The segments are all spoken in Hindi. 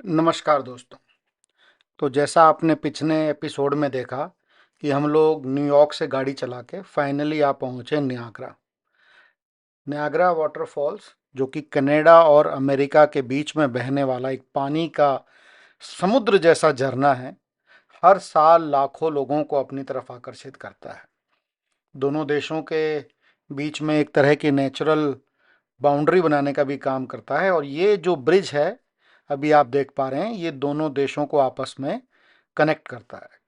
नमस्कार दोस्तों। तो जैसा आपने पिछले एपिसोड में देखा कि हम लोग न्यूयॉर्क से गाड़ी चला के फाइनली आ पहुँचे नियाग्रा। नियाग्रा वाटरफॉल्स जो कि कनाडा और अमेरिका के बीच में बहने वाला एक पानी का समुद्र जैसा झरना है, हर साल लाखों लोगों को अपनी तरफ आकर्षित करता है। दोनों देशों के बीच में एक तरह की नेचुरल बाउंड्री बनाने का भी काम करता है और ये जो ब्रिज है अभी आप देख पा रहे हैं, ये दोनों देशों को आपस में कनेक्ट करता है।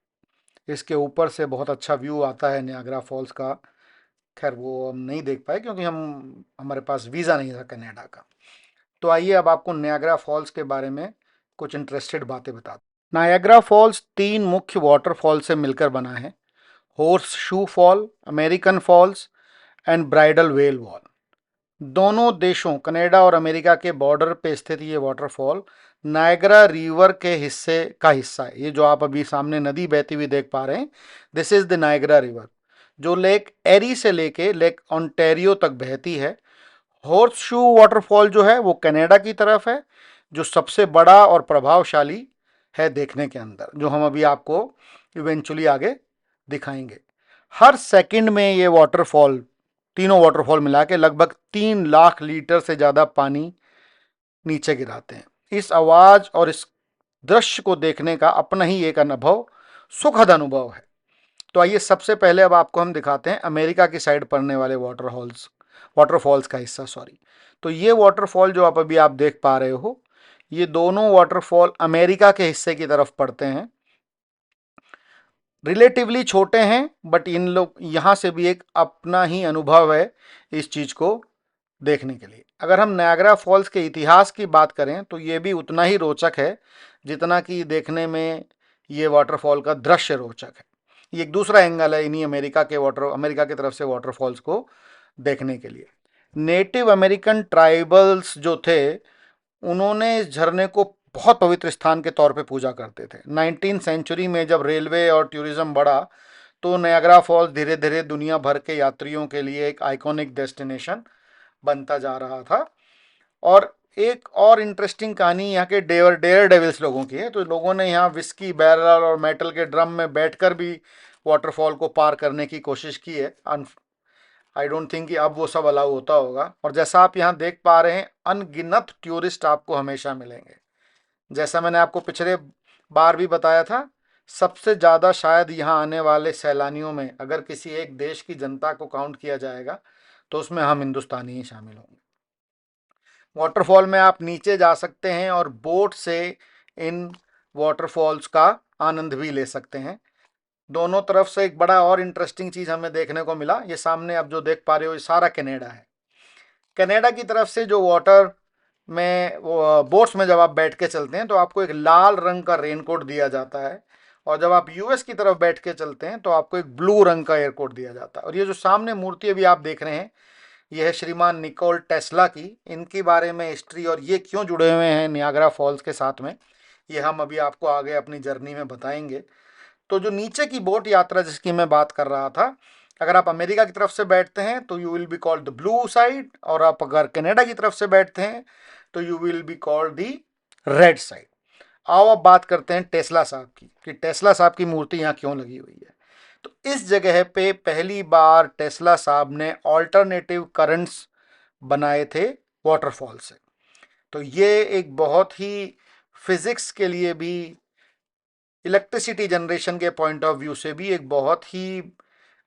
इसके ऊपर से बहुत अच्छा व्यू आता है नियाग्रा फॉल्स का। खैर वो हम नहीं देख पाए क्योंकि हम हमारे पास वीज़ा नहीं था कनाडा का। तो आइए अब आपको नियाग्रा फॉल्स के बारे में कुछ इंटरेस्टेड बातें बता दूं। नायग्रा फॉल्स तीन मुख्य वाटरफॉल से मिलकर बना है: horseshoe fall, American falls and bridal veil wall. दोनों देशों कनाडा और अमेरिका के बॉर्डर पे स्थित ये वाटरफॉल नायग्रा रिवर के हिस्सा है। ये जो आप अभी सामने नदी बहती हुई देख पा रहे हैं, this is the Niagara river, जो लेक एरी से लेके लेक ओंटारियो तक बहती है। हॉर्स शू वाटरफॉल जो है वो कनाडा की तरफ है, जो सबसे बड़ा और प्रभावशाली है देखने के अंदर, जो हम अभी आपको इवेंचुअली आगे दिखाएंगे। हर सेकंड में ये वाटरफॉल, तीनों वाटरफॉल मिला के लगभग 3 लाख लीटर से ज़्यादा पानी नीचे गिराते हैं। इस आवाज़ और इस दृश्य को देखने का अपना ही एक अनुभव, सुखद अनुभव है। तो आइए सबसे पहले अब आपको हम दिखाते हैं अमेरिका की साइड पड़ने वाले वाटरफॉल्स का हिस्सा, सॉरी। तो ये वाटरफॉल जो आप देख पा रहे हो, ये दोनों वाटरफॉल अमेरिका के हिस्से की तरफ पड़ते हैं। रिलेटिवली छोटे हैं, बट इन लोग यहाँ से भी एक अपना ही अनुभव है इस चीज़ को देखने के लिए। अगर हम नायग्रा फॉल्स के इतिहास की बात करें तो ये भी उतना ही रोचक है जितना कि देखने में ये वाटरफॉल का दृश्य रोचक है। ये एक दूसरा एंगल है इन्हीं अमेरिका की तरफ से वाटरफॉल्स को देखने के लिए। नेटिव अमेरिकन ट्राइबल्स जो थे, उन्होंने इस झरने को बहुत पवित्र स्थान के तौर पे पूजा करते थे। 19th सेंचुरी में जब रेलवे और टूरिज्म बढ़ा तो नायग्रा फॉल्स धीरे धीरे दुनिया भर के यात्रियों के लिए एक आइकॉनिक डेस्टिनेशन बनता जा रहा था। और एक और इंटरेस्टिंग कहानी यहाँ के डेयर डेविल्स लोगों की है। तो लोगों ने यहाँ विस्की बैरल और मेटल के ड्रम में बैठकर भी वाटरफॉल को पार करने की कोशिश की है। आई डोंट थिंक कि अब वो सब अलाउ होता होगा। और जैसा आप यहाँ देख पा रहे हैं, अनगिनत टूरिस्ट आपको हमेशा मिलेंगे। जैसा मैंने आपको पिछले बार भी बताया था, सबसे ज़्यादा शायद यहाँ आने वाले सैलानियों में अगर किसी एक देश की जनता को काउंट किया जाएगा तो उसमें हम हिंदुस्तानी ही शामिल होंगे। वाटरफॉल में आप नीचे जा सकते हैं और बोट से इन वाटरफॉल्स का आनंद भी ले सकते हैं। दोनों तरफ से एक बड़ा और इंटरेस्टिंग चीज़ हमें देखने को मिला। ये सामने आप जो देख पा रहे हो, ये सारा कनाडा है। कनाडा की तरफ से जो वाटर में वो बोट्स में जब आप बैठ के चलते हैं तो आपको एक लाल रंग का रेनकोट दिया जाता है, और जब आप यूएस की तरफ बैठ के चलते हैं तो आपको एक ब्लू रंग का एयरकोट दिया जाता है। और ये जो सामने मूर्ति अभी आप देख रहे हैं, ये है श्रीमान निकोल टेस्ला की। इनके बारे में हिस्ट्री और ये क्यों जुड़े हुए हैं नियाग्रा फॉल्स के साथ में, ये हम अभी आपको आगे अपनी जर्नी में बताएंगे। तो जो नीचे की बोट यात्रा जिसकी मैं बात कर रहा था, अगर आप अमेरिका की तरफ से बैठते हैं तो you will be called the blue side, और आप अगर कनाडा की तरफ से बैठते हैं तो you will be called the red side. आओ अब बात करते हैं टेस्ला साहब की, कि टेस्ला साहब की मूर्ति यहाँ क्यों लगी हुई है। तो इस जगह पे पहली बार टेस्ला साहब ने ऑल्टरनेटिव करंट्स बनाए थे वाटरफॉल से। तो ये एक बहुत ही फिजिक्स के लिए भी, इलेक्ट्रिसिटी जनरेशन के पॉइंट ऑफ व्यू से भी एक बहुत ही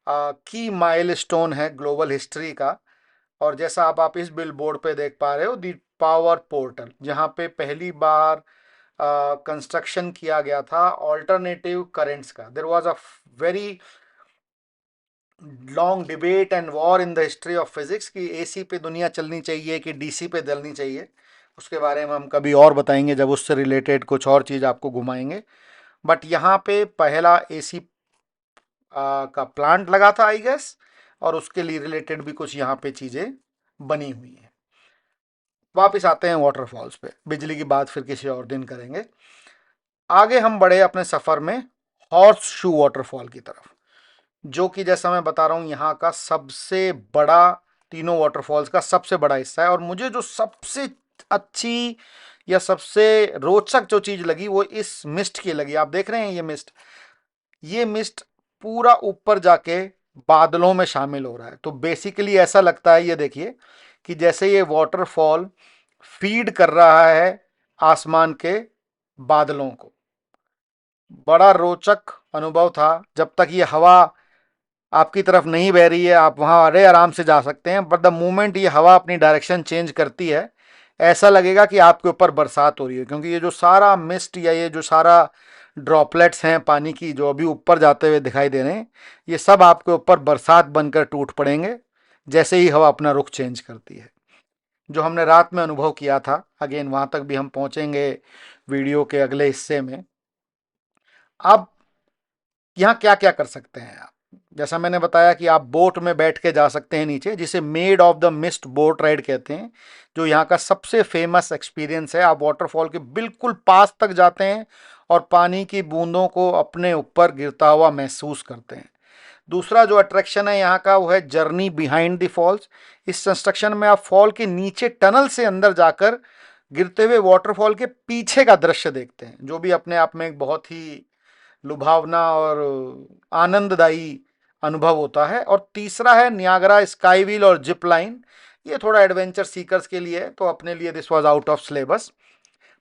की माइलस्टोन है ग्लोबल हिस्ट्री का। और जैसा आप इस बिल बोर्ड पे देख पा रहे हो, दी पावर पोर्टल, जहाँ पे पहली बार कंस्ट्रक्शन किया गया था ऑल्टरनेटिव करेंट्स का। There was a very long debate and war in the history of physics कि एसी पे दुनिया चलनी चाहिए कि डीसी पे चलनी चाहिए। उसके बारे में हम कभी और बताएंगे जब उससे रिलेटेड कुछ और चीज़ आपको घुमाएंगे। बट यहाँ पे पहला एसी का प्लांट लगा था आई गेस, और उसके लिए रिलेटेड भी कुछ यहाँ पे चीज़ें बनी हुई हैं। वापिस आते हैं वाटरफॉल्स पे, बिजली की बात फिर किसी और दिन करेंगे। आगे हम बढ़े अपने सफ़र में हॉर्स शू वाटरफॉल की तरफ, जो कि जैसा मैं बता रहा हूँ यहाँ का सबसे बड़ा, तीनों वाटरफॉल्स का सबसे बड़ा हिस्सा है। और मुझे जो सबसे अच्छी या सबसे रोचक जो चीज लगी वो इस मिस्ट की लगी। आप देख रहे हैं ये मिस्ट पूरा ऊपर जाके बादलों में शामिल हो रहा है। तो बेसिकली ऐसा लगता है, ये देखिए कि जैसे ये वाटरफॉल फीड कर रहा है आसमान के बादलों को। बड़ा रोचक अनुभव था। जब तक ये हवा आपकी तरफ नहीं बह रही है आप वहां अरे आराम से जा सकते हैं, बट द मोमेंट ये हवा अपनी डायरेक्शन चेंज करती है ऐसा लगेगा कि आपके ऊपर बरसात हो रही है, क्योंकि ये जो सारा मिस्ट या ये जो सारा ड्रॉपलेट्स हैं पानी की जो अभी ऊपर जाते हुए दिखाई दे रहे हैं, ये सब आपके ऊपर बरसात बनकर टूट पड़ेंगे जैसे ही हवा अपना रुख चेंज करती है। जो हमने रात में अनुभव किया था, अगेन वहां तक भी हम पहुंचेंगे वीडियो के अगले हिस्से में। अब यहाँ क्या क्या कर सकते हैं आप, जैसा मैंने बताया कि आप बोट में बैठ के जा सकते हैं नीचे, जिसे made of the mist boat ride कहते हैं, जो यहाँ का सबसे फेमस एक्सपीरियंस है। आप वाटरफॉल के बिल्कुल पास तक जाते हैं और पानी की बूंदों को अपने ऊपर गिरता हुआ महसूस करते हैं। दूसरा जो अट्रैक्शन है यहाँ का वो है जर्नी बिहाइंड द फॉल्स। इस कंस्ट्रक्शन में आप फॉल के नीचे टनल से अंदर जाकर गिरते हुए वाटरफॉल के पीछे का दृश्य देखते हैं, जो भी अपने आप में एक बहुत ही लुभावना और आनंददायी अनुभव होता है। और तीसरा है नियाग्रा स्काई व्हील और जिप लाइन। ये थोड़ा एडवेंचर सीकर्स के लिए है, तो अपने लिए this was out of syllabus.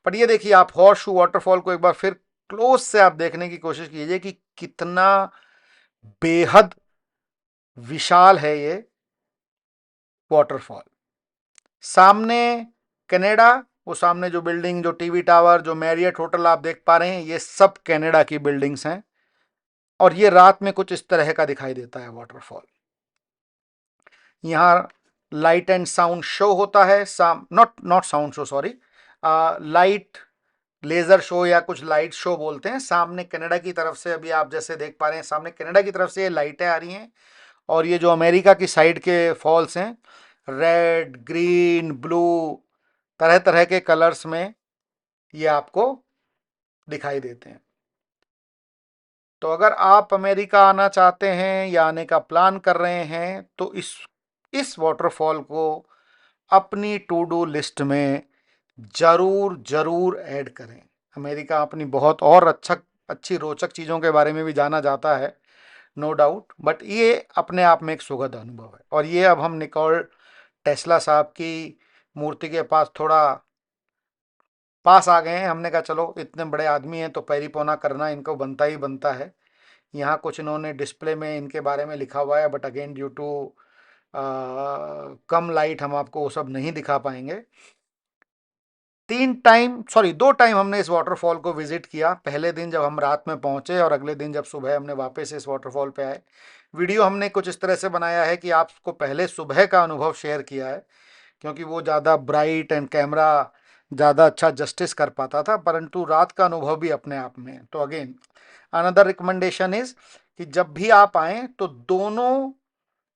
But ये देखिए आप हॉर्स शू वाटरफॉल को एक बार फिर क्लोज से आप देखने की कोशिश कीजिए कि कितना बेहद विशाल है ये वाटरफॉल। सामने कनाडा, वो सामने जो बिल्डिंग, जो टीवी टावर, जो मैरियट होटल आप देख पा रहे हैं, ये सब कनाडा की बिल्डिंग्स हैं। और ये रात में कुछ इस तरह का दिखाई देता है वाटरफॉल। यहाँ लाइट एंड साउंड शो होता है, not not sound show, sorry, light laser show या कुछ लाइट शो बोलते हैं। सामने कनाडा की तरफ से अभी आप जैसे देख पा रहे हैं, सामने कनाडा की तरफ से ये लाइटें आ रही हैं, और ये जो अमेरिका की साइड के फॉल्स हैं, रेड ग्रीन ब्लू तरह तरह के कलर्स में ये आपको दिखाई देते हैं। तो अगर आप अमेरिका आना चाहते हैं या आने का प्लान कर रहे हैं तो इस वाटरफॉल को अपनी टू डू लिस्ट में जरूर जरूर ऐड करें। अमेरिका अपनी बहुत और अच्छी रोचक चीज़ों के बारे में भी जाना जाता है, नो डाउट, बट ये अपने आप में एक सुखद अनुभव है। और ये अब हम निकोल टेस्ला साहब की मूर्ति के पास थोड़ा पास आ गए हैं। हमने कहा चलो इतने बड़े आदमी हैं तो पैरी पौना करना इनको बनता ही बनता है। यहाँ कुछ इन्होंने डिस्प्ले में इनके बारे में लिखा हुआ है, बट अगेन ड्यू टू कम लाइट हम आपको वो सब नहीं दिखा पाएंगे। 2 टाइम हमने इस वाटरफॉल को विजिट किया। पहले दिन जब हम रात में पहुंचे और अगले दिन जब सुबह हमने वापस इस वाटरफॉल पे आए। वीडियो हमने कुछ इस तरह से बनाया है कि आपको पहले सुबह का अनुभव शेयर किया है, क्योंकि वो ज़्यादा ब्राइट एंड कैमरा ज़्यादा अच्छा जस्टिस कर पाता था, परंतु रात का अनुभव भी अपने आप में। तो अगेन अनदर रिकमेंडेशन इज कि जब भी आप आएँ तो दोनों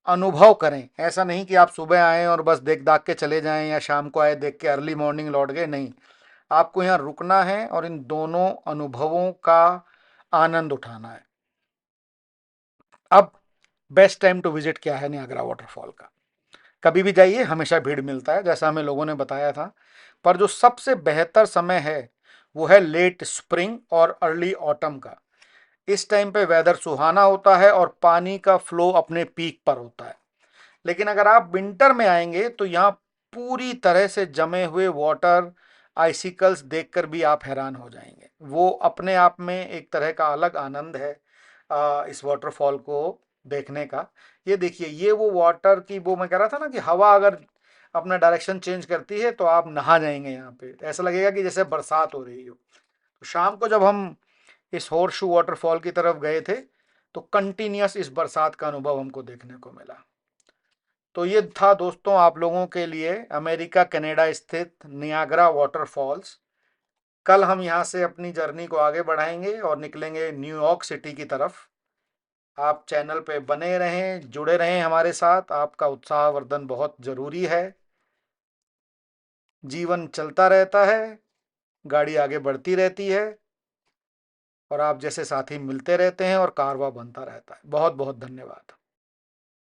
अनुभव करें। ऐसा नहीं कि आप सुबह आएँ और बस देख दाख के चले जाएं या शाम को आए देख के अर्ली मॉर्निंग लौट गए, नहीं, आपको यहाँ रुकना है और इन दोनों अनुभवों का आनंद उठाना है। अब बेस्ट टाइम टू विजिट क्या है नियाग्रा वाटरफॉल का? कभी भी जाइए, हमेशा भीड़ मिलता है जैसा हमें लोगों ने बताया था, पर जो सबसे बेहतर समय है वो है लेट स्प्रिंग और अर्ली ऑटम का। इस टाइम पे वेदर सुहाना होता है और पानी का फ्लो अपने पीक पर होता है। लेकिन अगर आप विंटर में आएंगे तो यहाँ पूरी तरह से जमे हुए वाटर आइसिकल्स देखकर भी आप हैरान हो जाएंगे। वो अपने आप में एक तरह का अलग आनंद है इस वाटरफॉल को देखने का। ये देखिए, ये वो वाटर की, वो मैं कह रहा था ना कि हवा अगर अपना डायरेक्शन चेंज करती है तो आप नहा जाएंगे यहाँ पे, ऐसा लगेगा कि जैसे बरसात हो रही हो। तो शाम को जब हम इस हॉर्स शू वाटरफॉल की तरफ गए थे तो कंटिन्यूस इस बरसात का अनुभव हमको देखने को मिला। तो ये था दोस्तों आप लोगों के लिए अमेरिका कनाडा स्थित नियाग्रा वाटरफॉल्स। कल हम यहाँ से अपनी जर्नी को आगे बढ़ाएंगे और निकलेंगे न्यूयॉर्क सिटी की तरफ। आप चैनल पे बने रहें, जुड़े रहें हमारे साथ, आपका उत्साहवर्धन बहुत जरूरी है। जीवन चलता रहता है, गाड़ी आगे बढ़ती रहती है, और आप जैसे साथी मिलते रहते हैं और कारवां बनता रहता है। बहुत बहुत धन्यवाद।